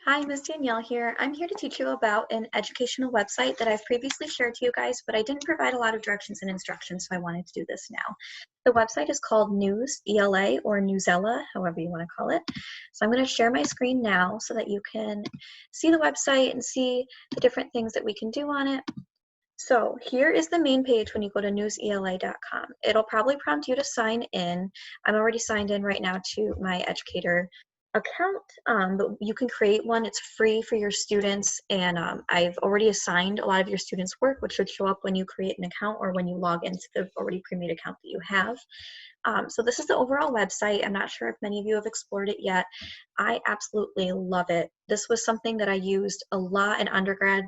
Hi, Ms. Danielle here. I'm here to teach you about an educational website that I've previously shared to you guys, but I didn't provide a lot of directions and instructions, so I wanted to do this now. The website is called NewsELA or NewsELA, however you want to call it. So I'm going to share my screen now so that you can see the website and see the different things that we can do on it. So here is the main page when you go to newsela.com. It'll probably prompt you to sign in. I'm already signed in right now to my educator account, but you can create one. It's free for your students, and I've already assigned a lot of your students' work, which should show up when you create an account or when you log into the already pre-made account that you have. So this is the overall website. I'm not sure if many of you have explored it yet. I absolutely love it. This was something that I used a lot in undergrad.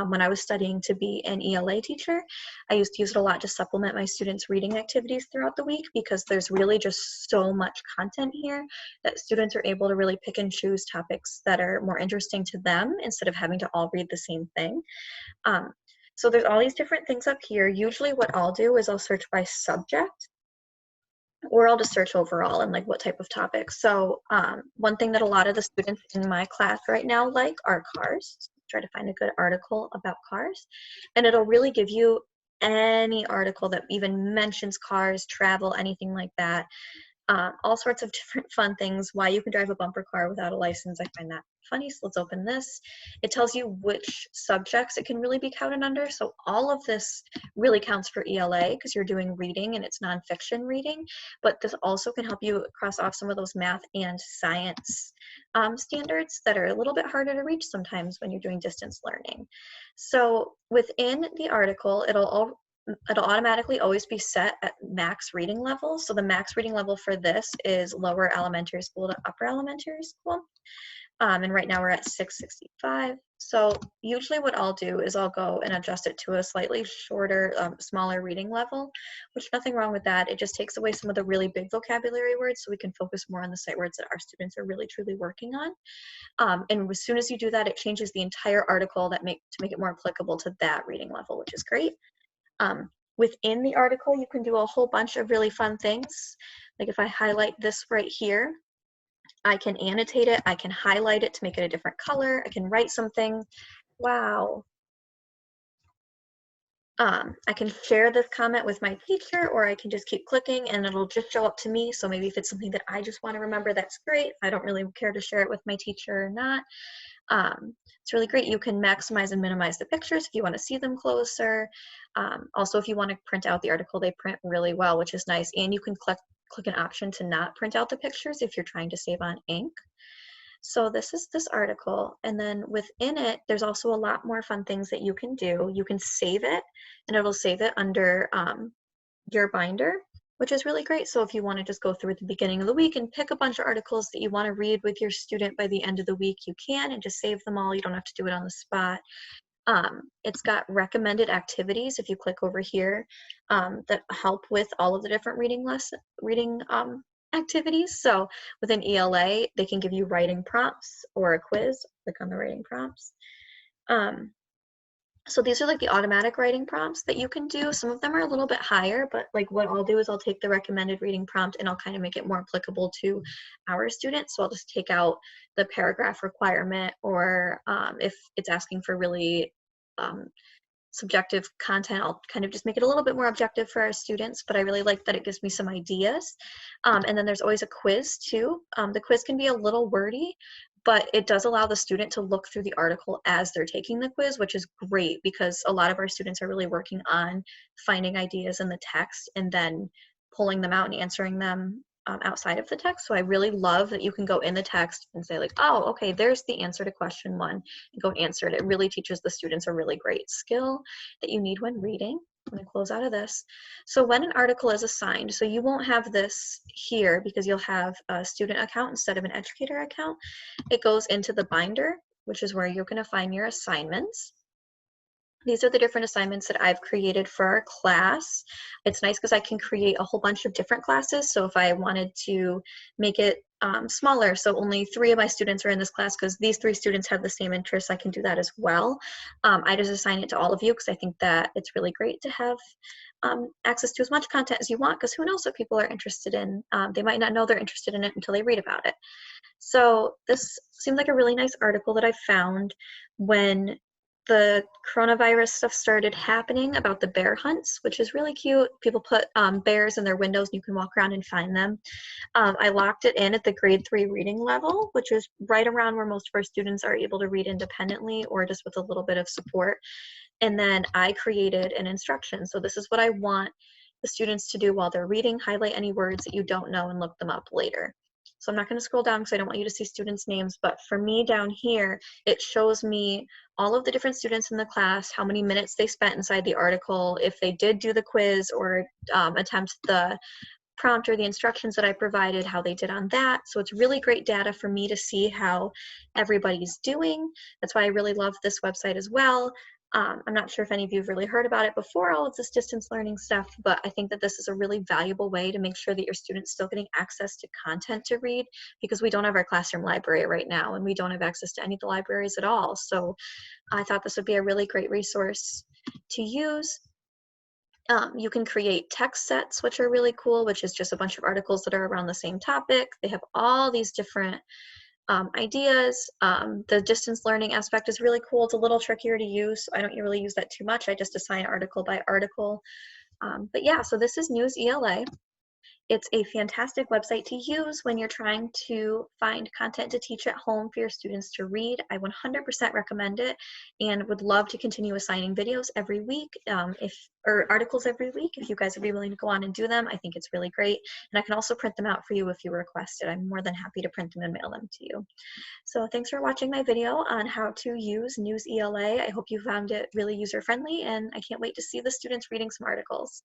When I was studying to be an ELA teacher, I used to use it a lot to supplement my students' reading activities throughout the week because there's really just so much content here that students are able to really pick and choose topics that are more interesting to them instead of having to all read the same thing. So there's all these different things up here. Usually what I'll do is I'll search by subject, or I'll just search overall and like what type of topics. So one thing that a lot of the students in my class right now like are cars. Try to find a good article about cars, and it'll really give you any article that even mentions cars, travel, anything like that. All sorts of different fun things, why you can drive a bumper car without a license. I find that funny, so let's open this. It tells you which subjects it can really be counted under. So all of this really counts for ELA because you're doing reading and it's nonfiction reading, but this also can help you cross off some of those math and science standards that are a little bit harder to reach sometimes when you're doing distance learning. So within the article, it'll automatically always be set at max reading level. So the max reading level for this is lower elementary school to upper elementary school. And right now we're at 665. So usually what I'll do is I'll go and adjust it to a slightly shorter, smaller reading level, which nothing wrong with that. It just takes away some of the really big vocabulary words so we can focus more on the sight words that our students are really truly working on. And as soon as you do that, it changes the entire article to make it more applicable to that reading level, which is great. Within the article, you can do a whole bunch of really fun things. Like if I highlight this right here, I can annotate it, I can highlight it to make it a different color, I can write something. Wow. I can share this comment with my teacher, or I can just keep clicking and it'll just show up to me. So maybe if it's something that I just want to remember, that's great. I don't really care to share it with my teacher or not. It's really great. You can maximize and minimize the pictures if you want to see them closer. Also, if you want to print out the article, they print really well, which is nice. And you can click an option to not print out the pictures if you're trying to save on ink. So this is this article, and then within it, there's also a lot more fun things that you can do. You can save it, and it'll save it under your binder, which is really great. So if you want to just go through at the beginning of the week and pick a bunch of articles that you want to read with your student by the end of the week, you can, and just save them all. You don't have to do it on the spot. It's got recommended activities if you click over here that help with all of the different reading activities. So within ELA, they can give you writing prompts or a quiz. Click on the writing prompts. So these are like the automatic writing prompts that you can do. Some of them are a little bit higher, but like what I'll do is I'll take the recommended reading prompt and I'll kind of make it more applicable to our students. So I'll just take out the paragraph requirement, or if it's asking for really subjective content, I'll kind of just make it a little bit more objective for our students, but I really like that it gives me some ideas. And then there's always a quiz too. The quiz can be a little wordy, but it does allow the student to look through the article as they're taking the quiz, which is great because a lot of our students are really working on finding ideas in the text and then pulling them out and answering them outside of the text. So I really love that you can go in the text and say like, oh, okay, there's the answer to question 1, and go answer it. It really teaches the students a really great skill that you need when reading. I'm going to close out of this. So when an article is assigned, so you won't have this here because you'll have a student account instead of an educator account. It goes into the binder, which is where you're going to find your assignments. These are the different assignments that I've created for our class. It's nice because I can create a whole bunch of different classes. So if I wanted to make it smaller, so only 3 of my students are in this class because these 3 students have the same interests, I can do that as well. I just assign it to all of you because I think that it's really great to have access to as much content as you want, because who knows what people are interested in. They might not know they're interested in it until they read about it. So this seemed like a really nice article that I found when the coronavirus stuff started happening about the bear hunts, which is really cute. People put bears in their windows and you can walk around and find them. I locked it in at the grade 3 reading level, which is right around where most of our students are able to read independently or just with a little bit of support. And then I created an instruction. So this is what I want the students to do while they're reading: highlight any words that you don't know and look them up later. So I'm not going to scroll down because I don't want you to see students' names, but for me down here, it shows me all of the different students in the class, how many minutes they spent inside the article, if they did do the quiz or attempt the prompt or the instructions that I provided, how they did on that. So it's really great data for me to see how everybody's doing. That's why I really love this website as well. I'm not sure if any of you have really heard about it before, all of this distance learning stuff, but I think that this is a really valuable way to make sure that your students still getting access to content to read, because we don't have our classroom library right now and we don't have access to any of the libraries at all. So I thought this would be a really great resource to use. You can create text sets, which are really cool, which is just a bunch of articles that are around the same topic. They have all these different ideas. The distance learning aspect is really cool. It's a little trickier to use. I don't really use that too much. I just assign article by article. But yeah, so this is NewsELA. It's a fantastic website to use when you're trying to find content to teach at home for your students to read. I 100% recommend it and would love to continue assigning videos every week, or articles every week. If you guys would be willing to go on and do them, I think it's really great. And I can also print them out for you if you request it. I'm more than happy to print them and mail them to you. So thanks for watching my video on how to use NewsELA. I hope you found it really user-friendly, and I can't wait to see the students reading some articles.